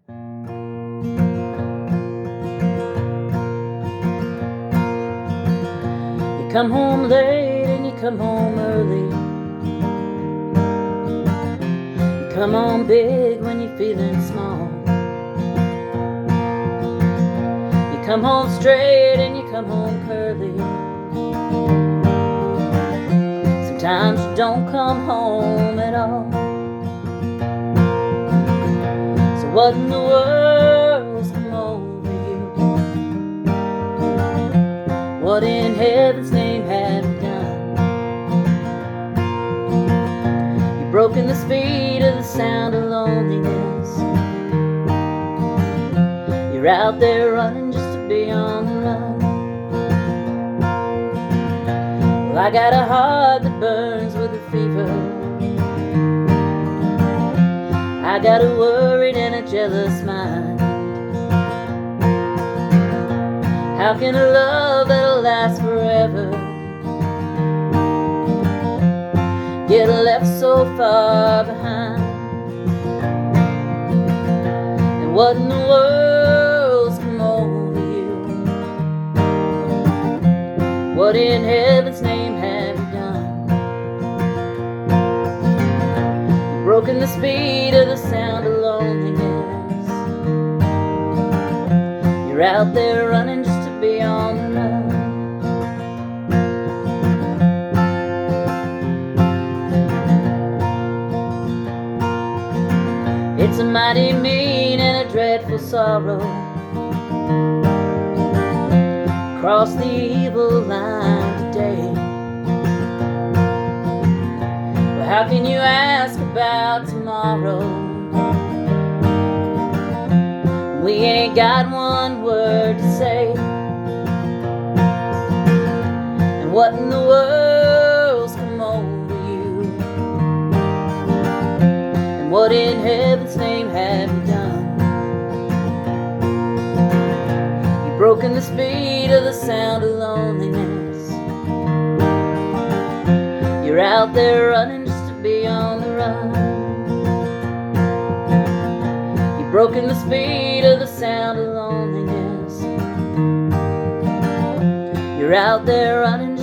You come home late and you come home early. You come home big when you're feeling small. You come home straight and you come home curly. Sometimes you don't come home at all. So what in the world's come over you? What in heaven's name have you done? You've broken the speed of the sound of loneliness. You're out there running just to be on the run. Well, I got a heart that burns with a fever. I got a worried and a jealous mind. How can a love that'll last forever get left so far behind? And what in the world's come over you? What in heaven's name have you done? You've broken the speed of the sound of loneliness. You're out there running just to be on the run. It's a mighty mean and a dreadful sorrow. Cross the evil line today. Well, how can you ask about tomorrow? We ain't got one word to say. And what in the world's come over you? And what in heaven's name have you done? You've broken the speed of the sound of loneliness. You're out there running just to be on the run. You've broken the speed of the sound of loneliness. You're out there running